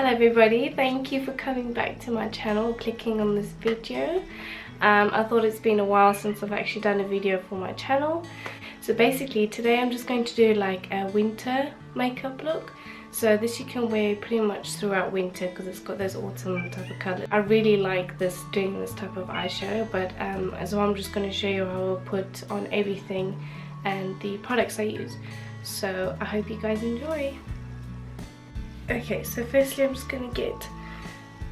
Hello everybody, thank you for coming back to my channel, clicking on this video. I thought it's been a while since I've actually done a video for my channel. So basically today I'm just going to do like a winter makeup look. So this you can wear pretty much throughout winter because it's got those autumn type of colours. I really like doing this type of eyeshadow, but as well I'm just going to show you how I'll put on everything and the products I use. So I hope you guys enjoy. Okay, so firstly I'm just going to get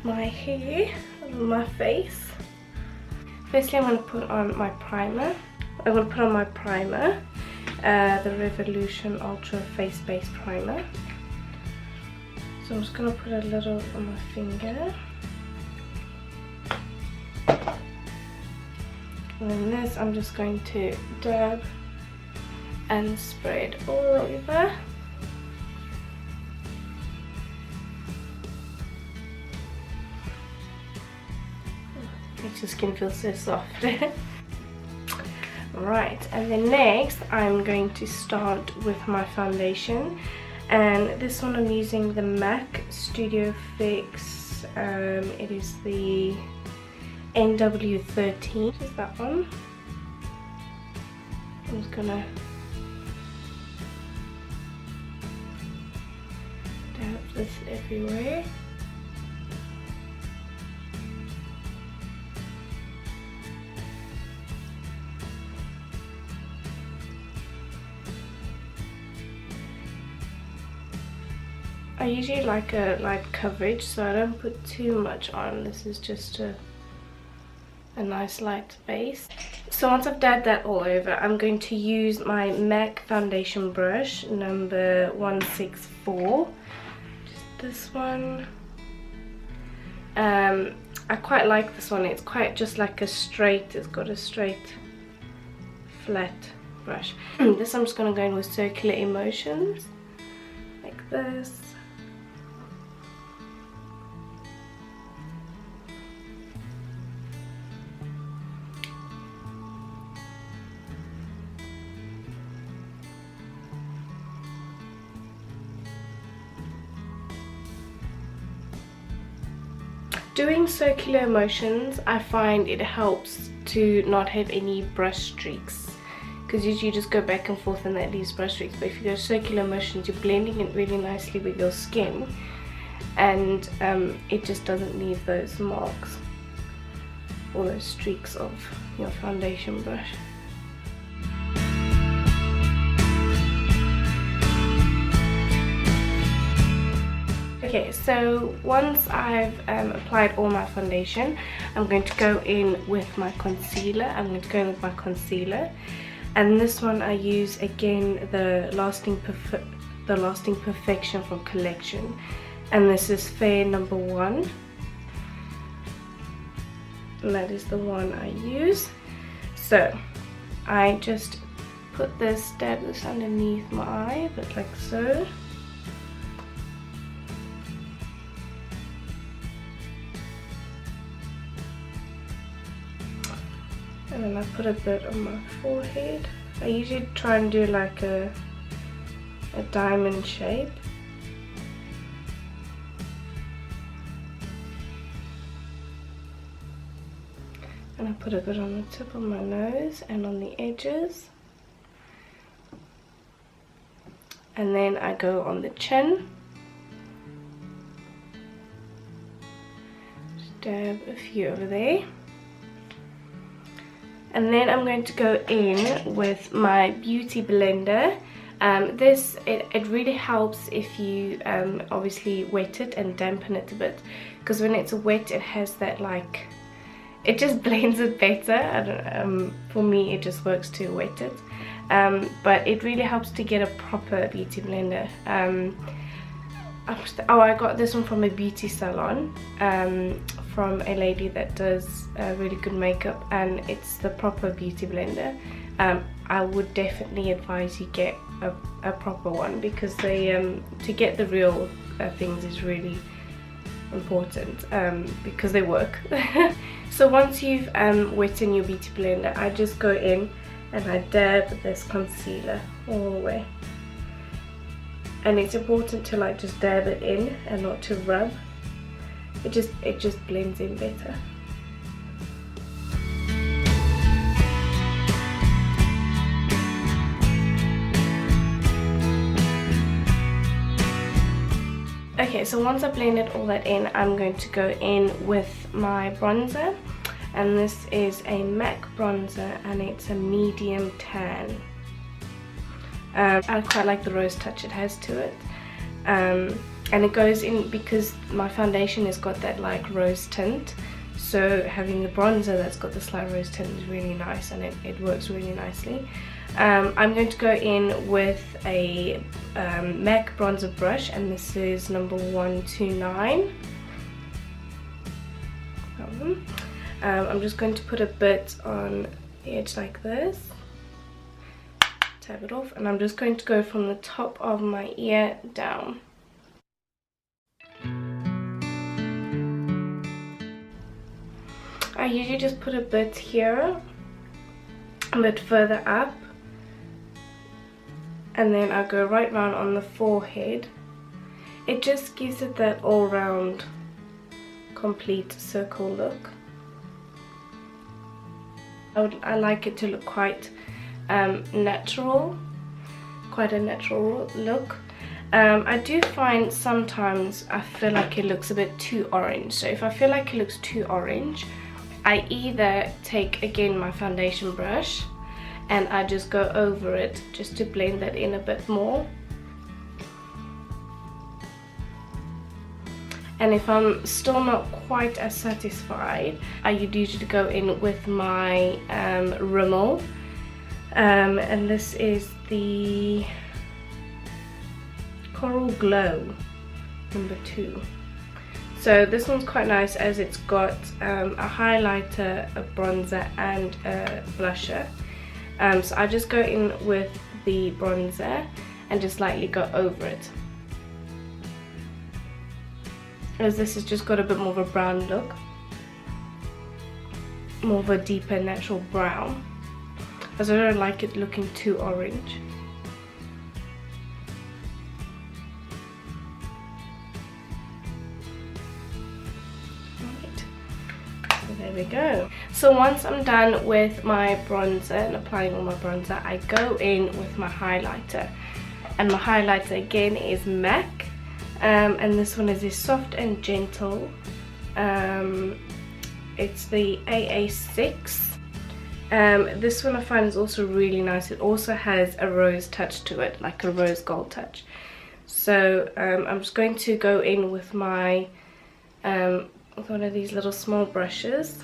my hair on my face. Firstly I'm going to put on my primer. I'm going to put on my primer, the Revolution Ultra Face Base Primer. So I'm just going to put a little on my finger. And then this I'm just going to dab and spread all over. Makes your skin feel so soft. Right, and then next I'm going to start with my foundation, and this one I'm using the MAC Studio Fix. It is the NW13, is that one. I'm just gonna dab this everywhere. I usually like a light coverage, so I don't put too much on. This is just a nice light base. So once I've dabbed that all over, I'm going to use my MAC foundation brush number 164. Just this one. I quite like this one. It's quite just like a straight, it's got a straight flat brush. This I'm just going to go in with circular emotions like this. Doing circular motions, I find it helps to not have any brush streaks, because usually you just go back and forth and that leaves brush streaks. But if you go circular motions, you're blending it really nicely with your skin, and it just doesn't leave those marks or those streaks of your foundation brush. Okay, so once I've applied all my foundation, I'm going to go in with my concealer. And this one I use again the Lasting Perfection from Collection, and this is Fair number 1, and that is the one I use. So I just dab this underneath my eye, but like so. And then I put a bit on my forehead. I usually try and do like a diamond shape. And I put a bit on the tip of my nose and on the edges. And then I go on the chin. Just dab a few over there. And then I'm going to go in with my beauty blender. It really helps if you obviously wet it and dampen it a bit, because when it's wet it has that like, it just blends it better. I don't, for me it just works to wet it, but it really helps to get a proper beauty blender. I got this one from a beauty salon, from a lady that does really good makeup, and it's the proper beauty blender. I would definitely advise you get a proper one, because they to get the real things is really important, because they work. So once you've wetted your beauty blender, I just go in and I dab this concealer all the way. and it's important to like just dab it in and not to rub. It just blends in better. Okay, so once I've blended all that in, I'm going to go in with my bronzer, and this is a MAC bronzer and it's a medium tan. I quite like the rose touch it has to it, and it goes in because my foundation has got that like rose tint, so having the bronzer that's got the slight rose tint is really nice, and it works really nicely. I'm going to go in with a MAC bronzer brush, and this is number 129. I'm just going to put a bit on the edge like this, tap it off, and I'm just going to go from the top of my ear down. I usually just put a bit here, a bit further up, and then I go right round on the forehead. It just gives it that all-round complete circle look. I like it to look quite natural, quite a natural look. I do find sometimes I feel like it looks a bit too orange, so if I feel like it looks too orange, I either take again my foundation brush and I just go over it just to blend that in a bit more. And if I'm still not quite as satisfied, I would usually go in with my Rimmel, and this is the Coral Glow number 2. So this one's quite nice as it's got a highlighter, a bronzer and a blusher. So I just go in with the bronzer and just lightly go over it, as this has just got a bit more of a brown look, more of a deeper natural brown, as I don't like it looking too orange. There we go. So once I'm done with my bronzer and applying all my bronzer, I go in with my highlighter, and my highlighter again is MAC, and this one is soft and gentle. It's the AA6. This one I find is also really nice. It also has a rose touch to it, like a rose gold touch. So I'm just going to go in with my with one of these little small brushes.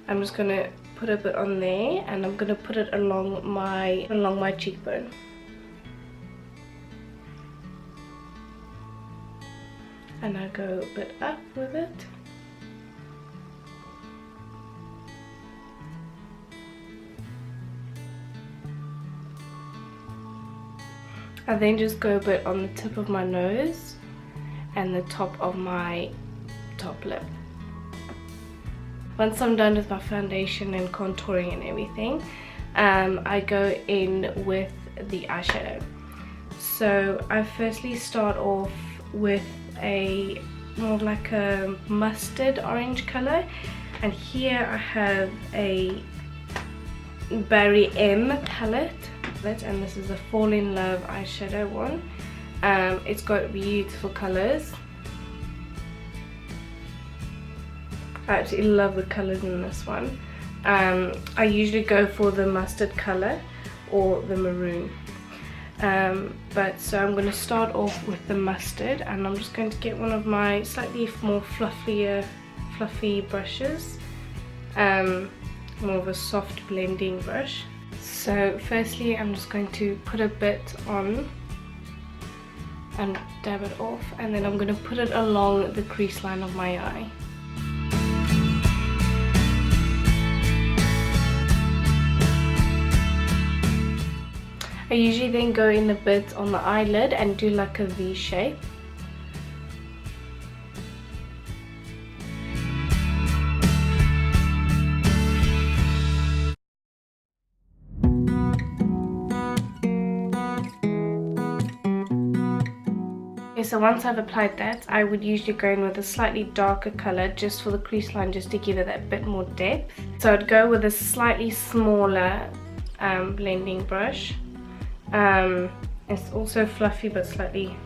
I'm just going to put a bit on there, and I'm going to put it along my cheekbone. And I go a bit up with it. I then just go a bit on the tip of my nose and the top of my top lip. Once I'm done with my foundation and contouring and everything, I go in with the eyeshadow. So I firstly start off with a more like a mustard orange color, and here I have a Berry M palette, and this is a Fall in Love eyeshadow one. It's got beautiful colors. I absolutely love the colors in this one. I usually go for the mustard color or the maroon, but so I'm going to start off with the mustard, and I'm just going to get one of my slightly more fluffy brushes, more of a soft blending brush. So firstly I'm just going to put a bit on and dab it off, and then I'm going to put it along the crease line of my eye. I usually then go in a bit on the eyelid and do like a V shape. Okay, so once I've applied that, I would usually go in with a slightly darker color just for the crease line, just to give it that bit more depth. So I'd go with a slightly smaller blending brush. It's also fluffy but slightly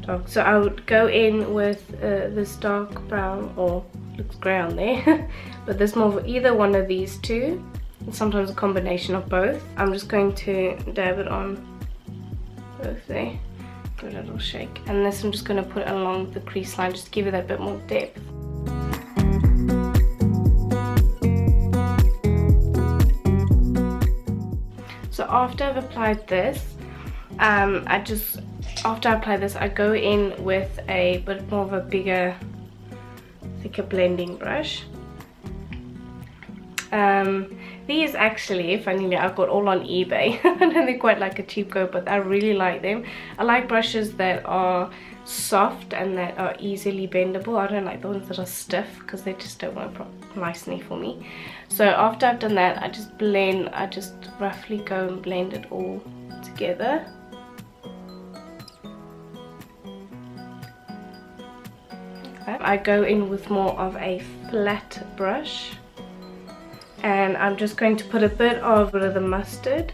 dark. So I would go in with this dark brown, or looks grey on there, but there's more of either one of these two, and sometimes a combination of both. I'm just going to dab it on both there, give it a little shake, and this I'm just going to put along the crease line just to give it that bit more depth. So after I've applied this, after I apply this, I go in with a bit more of a bigger, thicker blending brush. These actually, funnily, I've got all on eBay. I know they're quite like a cheap go, but I really like them. I like brushes that are soft and that are easily bendable. I don't like the ones that are stiff because they just don't work nicely for me. So after I've done that, I just roughly go and blend it all together. I go in with more of a flat brush, and I'm just going to put a bit of the mustard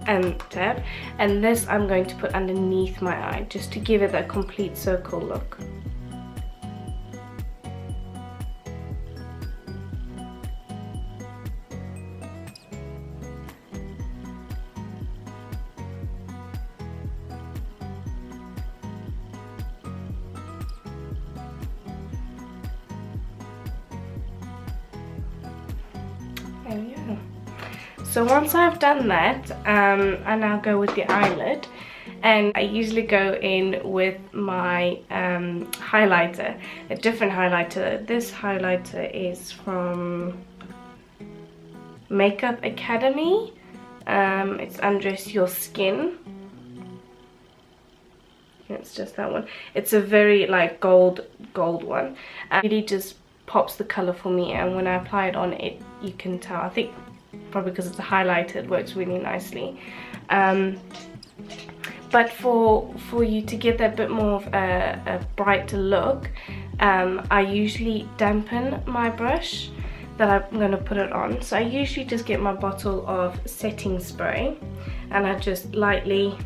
and dab, and this I'm going to put underneath my eye just to give it that complete circle look. Yeah. So once I've done that, I now go with the eyelid, and I usually go in with my highlighter, a different highlighter. This highlighter is from Makeup Academy. It's Undress Your Skin. It's just that one. It's a very like gold one. It really just pops the color for me, and when I apply it on it, you can tell. I think probably because it's a highlighter, it works really nicely. But for you to get that bit more of a brighter look, I usually dampen my brush that I'm going to put it on. So I usually just get my bottle of setting spray, and I just lightly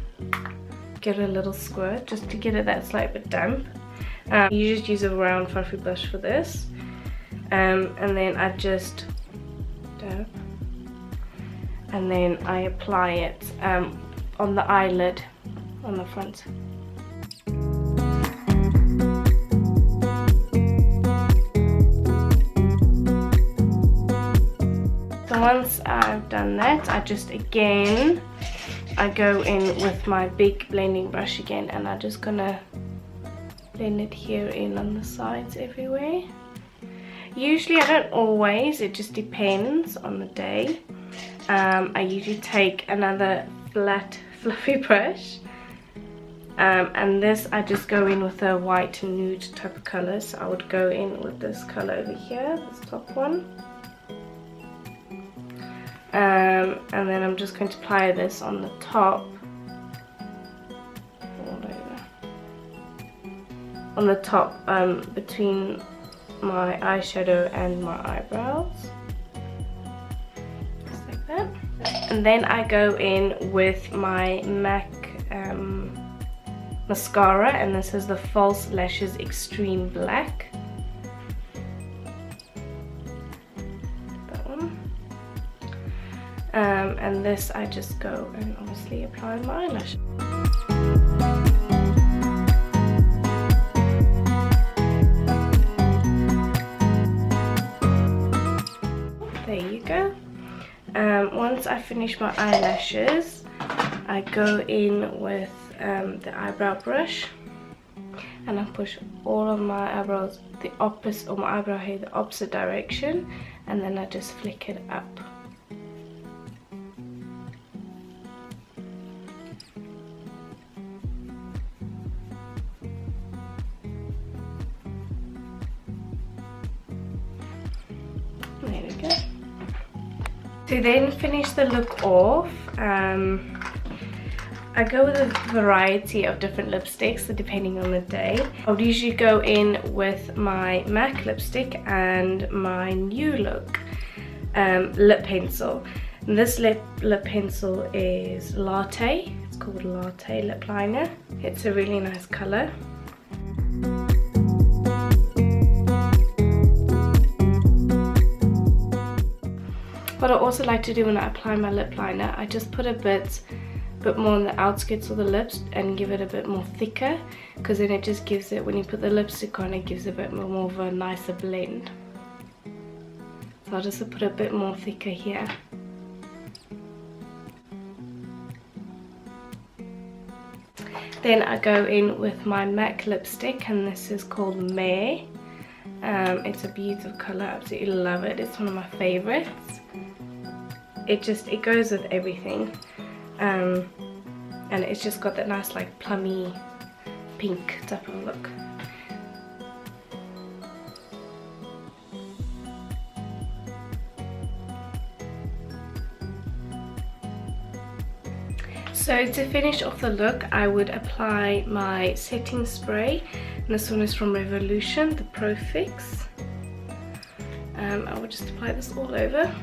get a little squirt just to get it that slight bit damp. You just use a round fluffy brush for this, and then I just dab, and then I apply it on the eyelid on the front. So once I've done that, I go in with my big blending brush again, and I'm just gonna blend it here in on the sides everywhere. Usually I don't always, it just depends on the day. I usually take another flat fluffy brush, and this I just go in with a white nude type of color. So I would go in with this color over here, this top one. And then I'm just going to apply this on the top, all over, on the top between my eyeshadow and my eyebrows, just like that. And then I go in with my MAC mascara, and this is the False Lashes Extreme Black. And this I just go and obviously apply my eyelash. There you go. Once I finish my eyelashes, I go in with the eyebrow brush, and I push all of my eyebrows the opposite, or my eyebrow hair the opposite direction, and then I just flick it up. There we go. To then finish the look off, I go with a variety of different lipsticks depending on the day. I would usually go in with my MAC lipstick and my New Look lip pencil. And this lip pencil is Latte. It's called Latte Lip Liner. It's a really nice colour. What I also like to do when I apply my lip liner, I just put a bit more on the outskirts of the lips and give it a bit more thicker, because then it just gives it, when you put the lipstick on, it gives a bit more of a nicer blend. So I'll just put a bit more thicker here. Then I go in with my MAC lipstick, and this is called Mare. It's a beautiful colour, absolutely love it. It's one of my favourites. It goes with everything. And it's just got that nice like plummy pink type of look. So to finish off the look, I would apply my setting spray. And this one is from Revolution, the Pro Fix. I would just apply this all over.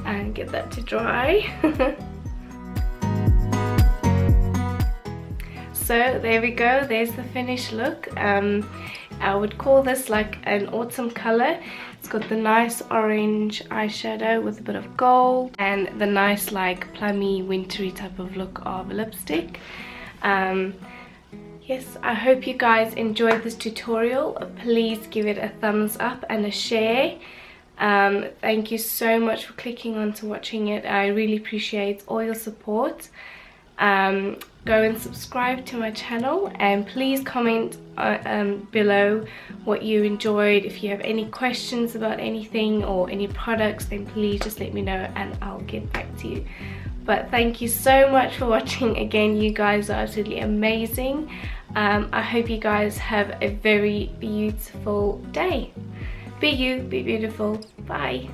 And get that to dry. So there we go, there's the finished look. I would call this like an autumn color. It's got the nice orange eyeshadow with a bit of gold and the nice like plummy wintry type of look of lipstick. Yes, I hope you guys enjoyed this tutorial. Please give it a thumbs up and a share. Thank you so much for clicking on to watching it. I really appreciate all your support. Go and subscribe to my channel, and please comment below what you enjoyed. If you have any questions about anything or any products, then please just let me know and I'll get back to you. But thank you so much for watching again. You guys are absolutely amazing. I hope you guys have a very beautiful day. Be you, be beautiful. Bye.